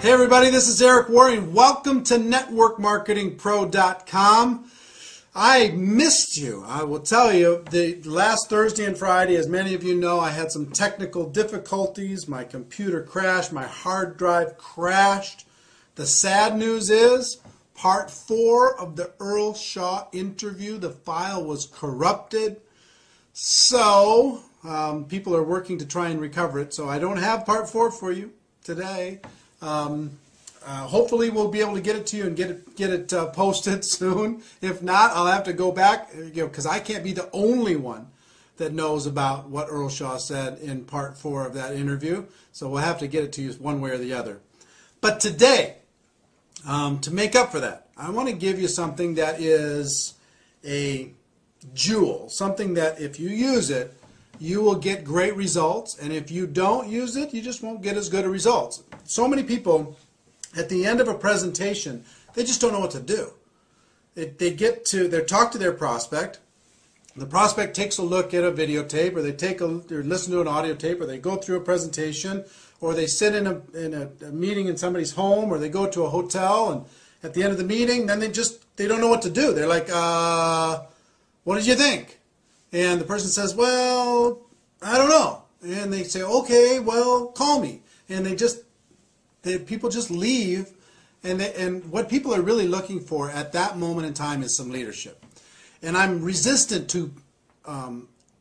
Hey everybody, this is Worre, and welcome to networkmarketingpro.com. I missed you. I will tell you, the last Thursday and Friday, as many of you know, I had some technical difficulties. My computer crashed, my hard drive crashed. The sad news is, part 4 of the Earl Shaw interview, the file was corrupted. So, people are working to try and recover it. So I don't have part 4 for you today. Hopefully we'll be able to get it to you and get it posted soon. If not, I'll have to go back, because I can't be the only one that knows about what Earl Shaw said in part 4 of that interview. So we'll have to get it to you one way or the other. But today, to make up for that, I want to give you something that is a jewel, something that if you use it, you will get great results, and if you don't use it, you just won't get as good a results. So many people, at the end of a presentation, they just don't know what to do. They talk to their prospect. The prospect takes a look at a videotape, or they listen to an audio tape, or they go through a presentation, or they sit in a meeting in somebody's home, or they go to a hotel, and at the end of the meeting, then they don't know what to do. They're like, what did you think? And the person says, well, I don't know. And they say, okay, well, call me. And people just leave. And what people are really looking for at that moment in time is some leadership. And I'm resistant to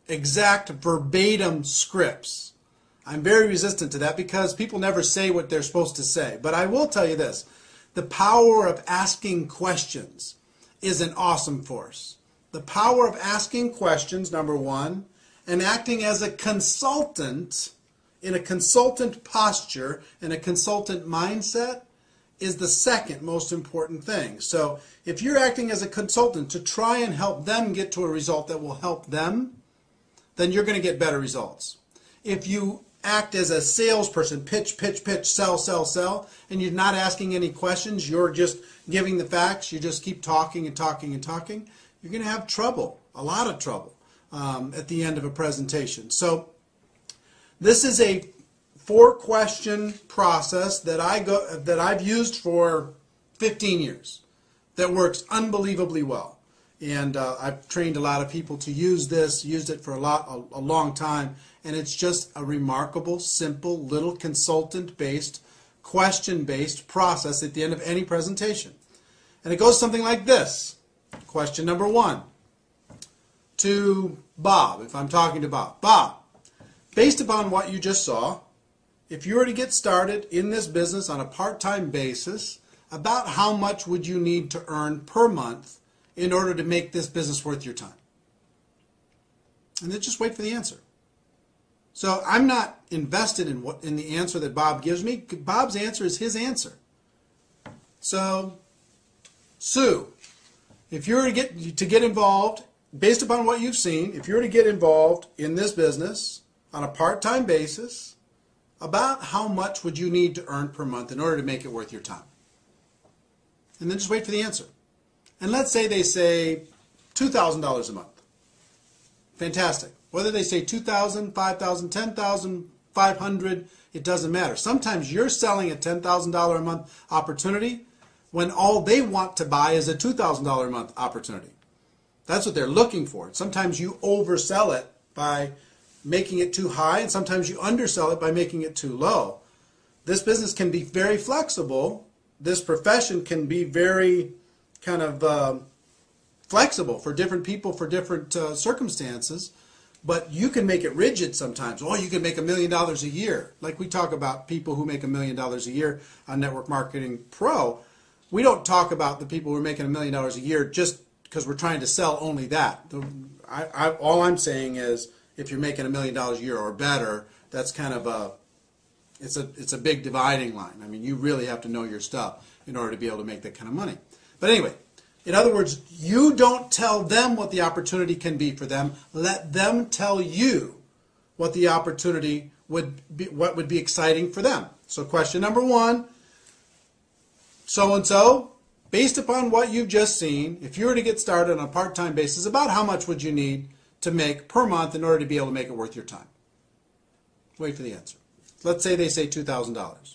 exact verbatim scripts. I'm very resistant to that because people never say what they're supposed to say. But I will tell you this. The power of asking questions is an awesome force. The power of asking questions, number one, and acting as a consultant in a consultant posture and a consultant mindset is the second most important thing. So if you're acting as a consultant to try and help them get to a result that will help them, then you're going to get better results. If you act as a salesperson, pitch, sell, sell, and you're not asking any questions, you're just giving the facts, you just keep talking and talking and talking, you're going to have trouble, a lot of trouble, at the end of a presentation. So this is a 4-question process that I've used for 15 years that works unbelievably well. And I've trained a lot of people to use this, used it for a long time, and it's just a remarkable, simple, little consultant-based, question-based process at the end of any presentation. And it goes something like this. Question number 1 to Bob, if I'm talking to Bob. Bob, based upon what you just saw, if you were to get started in this business on a part-time basis, about how much would you need to earn per month in order to make this business worth your time? And then just wait for the answer. So I'm not invested in the answer that Bob gives me. Bob's answer is his answer. So, Sue, if you were to get involved, based upon what you've seen, if you were to get involved in this business on a part-time basis, about how much would you need to earn per month in order to make it worth your time? And then just wait for the answer. And let's say they say $2,000 a month. Fantastic. Whether they say $2,000, $5,000, $10,000, $500, it doesn't matter. Sometimes you're selling a $10,000 a month opportunity when all they want to buy is a $2,000 a month opportunity. That's what they're looking for. Sometimes you oversell it by making it too high, and sometimes you undersell it by making it too low. This business can be very flexible. This profession can be very kind of flexible for different people, for different circumstances, but you can make it rigid sometimes. Oh, you can make $1 million a year. Like we talk about people who make $1 million a year on Network Marketing Pro. We don't talk about the people who are making $1 million a year just because we're trying to sell only that. All I'm saying is if you're making $1 million a year or better, that's kind of it's a big dividing line. I mean, you really have to know your stuff in order to be able to make that kind of money. But anyway, in other words, you don't tell them what the opportunity can be for them. Let them tell you what the opportunity would be, what would be exciting for them. So question number 1. So-and-so, based upon what you've just seen, if you were to get started on a part-time basis, about how much would you need to make per month in order to be able to make it worth your time? Wait for the answer. Let's say they say $2,000.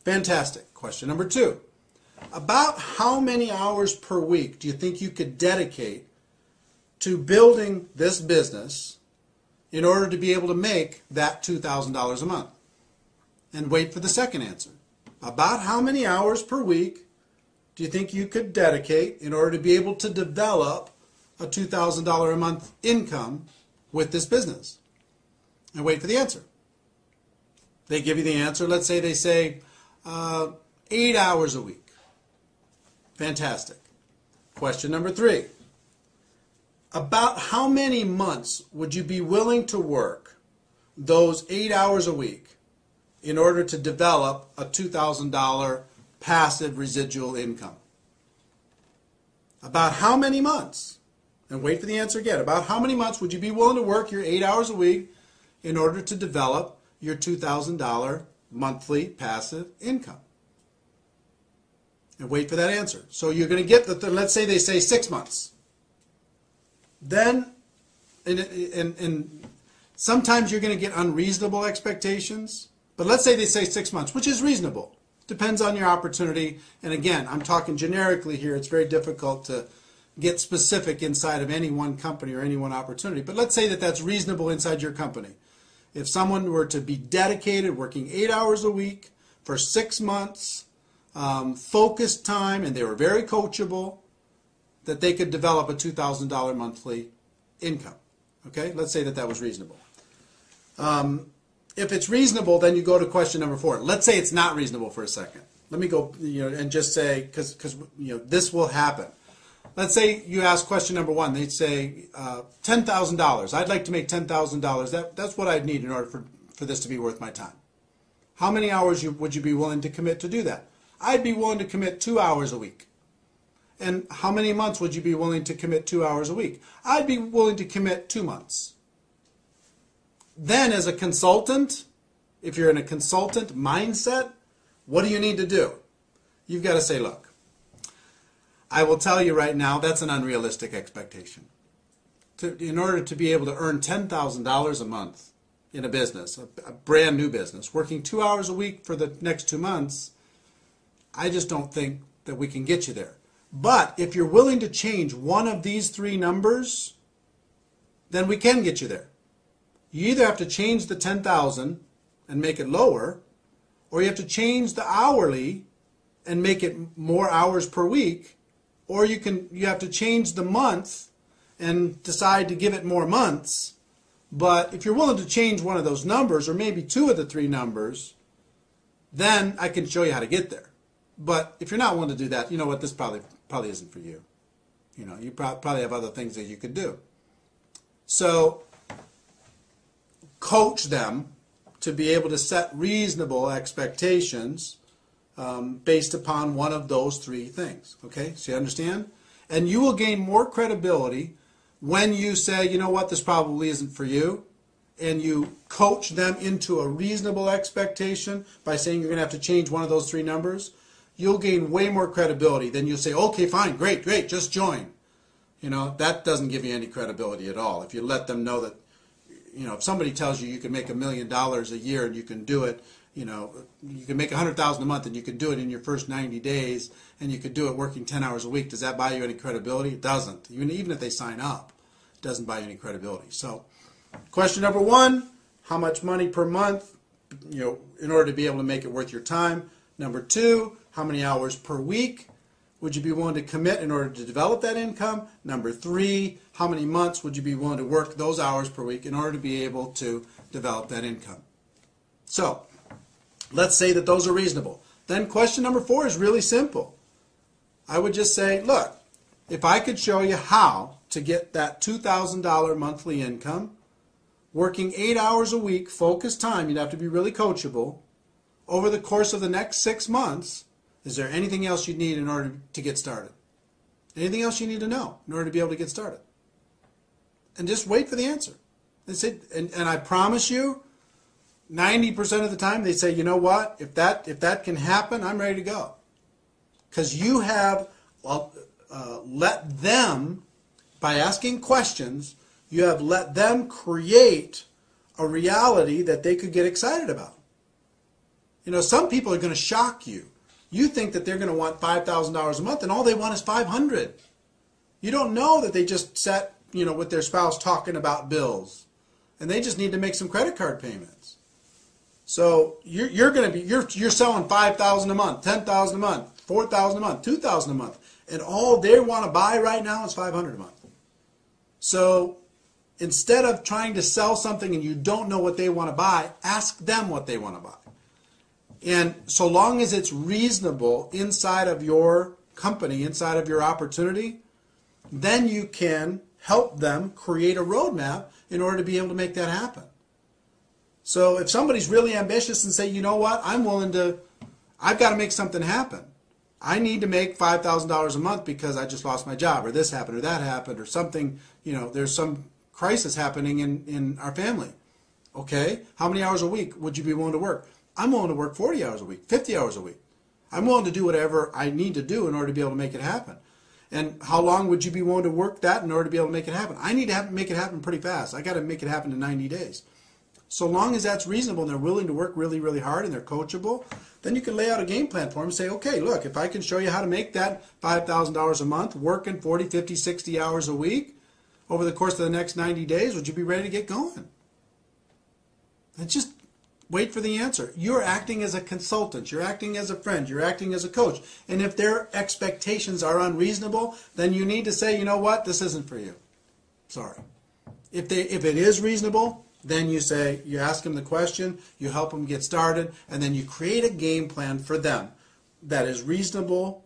Fantastic. Question number 2. About how many hours per week do you think you could dedicate to building this business in order to be able to make that $2,000 a month? And wait for the second answer. About how many hours per week do you think you could dedicate in order to be able to develop a $2,000 a month income with this business? And wait for the answer. They give you the answer. Let's say they say 8 hours a week. Fantastic. Question number 3. About how many months would you be willing to work those 8 hours a week in order to develop a $2,000 passive residual income? About how many months? And wait for the answer again. About how many months would you be willing to work your 8 hours a week in order to develop your $2,000 monthly passive income? And wait for that answer. So you're going to get let's say they say 6 months. Then, and sometimes you're going to get unreasonable expectations. But let's say they say 6 months, which is reasonable. Depends on your opportunity. And again, I'm talking generically here. It's very difficult to get specific inside of any one company or any one opportunity. But let's say that that's reasonable inside your company. If someone were to be dedicated, working 8 hours a week for 6 months, focused time, and they were very coachable, that they could develop a $2,000 monthly income. Okay, let's say that that was reasonable. If it's reasonable, then you go to question number 4. Let's say it's not reasonable for a second. Let me go, and just say, because this will happen. Let's say you ask question number 1. They'd say $10,000. I'd like to make $10,000. That's what I'd need in order for this to be worth my time. How many hours would you be willing to commit to do that? I'd be willing to commit 2 hours a week. And how many months would you be willing to commit 2 hours a week? I'd be willing to commit 2 months. Then as a consultant, if you're in a consultant mindset, what do you need to do? You've got to say, look, I will tell you right now, that's an unrealistic expectation. In order to be able to earn $10,000 a month in a business, a brand new business, working 2 hours a week for the next 2 months, I just don't think that we can get you there. But if you're willing to change one of these 3 numbers, then we can get you there. You either have to change the 10,000 and make it lower, or you have to change the hourly and make it more hours per week, or you have to change the month and decide to give it more months. But if you're willing to change one of those numbers, or maybe 2 of the 3 numbers, then I can show you how to get there. But if you're not willing to do that, you know what, this probably isn't for you. You probably have other things that you could do. So coach them to be able to set reasonable expectations based upon one of those 3 things. Okay, so you understand? And you will gain more credibility when you say, you know what, this probably isn't for you, and you coach them into a reasonable expectation by saying you're going to have to change one of those 3 numbers. You'll gain way more credibility than you'll say, okay, fine, great, just join. That doesn't give you any credibility at all. If you let them know that, if somebody tells you can make $1 million a year and you can do it, you can make $100,000 a month and you can do it in your first 90 days and you could do it working 10 hours a week, does that buy you any credibility? It doesn't. Even if they sign up, it doesn't buy you any credibility. So question number 1, how much money per month, in order to be able to make it worth your time? Number 2, how many hours per week would you be willing to commit in order to develop that income? Number 3, how many months would you be willing to work those hours per week in order to be able to develop that income? So let's say that those are reasonable. Then question number 4 is really simple. I would just say, look, if I could show you how to get that $2,000 monthly income, working 8 hours a week, focused time, you'd have to be really coachable, over the course of the next 6 months, is there anything else you need in order to get started? Anything else you need to know in order to be able to get started? And just wait for the answer. And I promise you, 90% of the time they say, you know what, if that can happen, I'm ready to go. Because you have let them, by asking questions, you have let them create a reality that they could get excited about. You know, some people are going to shock you. You think that they're going to want $5,000 a month, and all they want is $500. You don't know that they just sat, you know, with their spouse talking about bills, and they just need to make some credit card payments. So you're selling $5,000 a month, $10,000 a month, $4,000 a month, $2,000 a month, and all they want to buy right now is $500 a month. So instead of trying to sell something and you don't know what they want to buy, ask them what they want to buy. And so long as it's reasonable inside of your company, inside of your opportunity, then you can help them create a roadmap in order to be able to make that happen. So if somebody's really ambitious and say, you know what, I've got to make something happen. I need to make $5,000 a month because I just lost my job, or this happened, or that happened, or something, you know, there's some crisis happening in our family. Okay, how many hours a week would you be willing to work? I'm willing to work 40 hours a week, 50 hours a week. I'm willing to do whatever I need to do in order to be able to make it happen. And how long would you be willing to work that in order to be able to make it happen? I need to make it happen pretty fast. I got to make it happen in 90 days. So long as that's reasonable and they're willing to work really, really hard and they're coachable, then you can lay out a game plan for them and say, okay, look, if I can show you how to make that $5,000 a month, working 40, 50, 60 hours a week over the course of the next 90 days, would you be ready to get going? And just wait for the answer. You're acting as a consultant. You're acting as a friend. You're acting as a coach. And if their expectations are unreasonable, then you need to say, you know what, this isn't for you. Sorry. If it is reasonable, then you say, you ask them the question, you help them get started, and then you create a game plan for them that is reasonable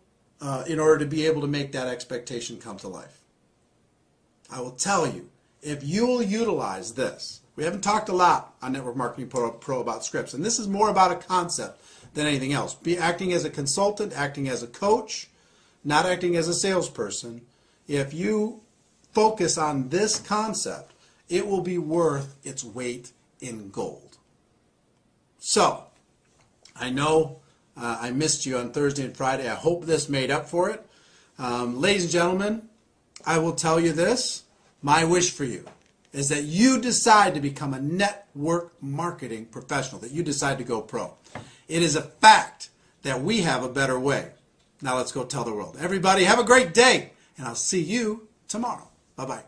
in order to be able to make that expectation come to life. I will tell you, if you will utilize this, we haven't talked a lot on Network Marketing Pro about scripts, and this is more about a concept than anything else. Be acting as a consultant, acting as a coach, not acting as a salesperson. If you focus on this concept, it will be worth its weight in gold. So, I know I missed you on Thursday and Friday. I hope this made up for it. Ladies and gentlemen, I will tell you this. My wish for you is that you decide to become a network marketing professional, that you decide to go pro. It is a fact that we have a better way. Now let's go tell the world. Everybody have a great day, and I'll see you tomorrow. Bye-bye.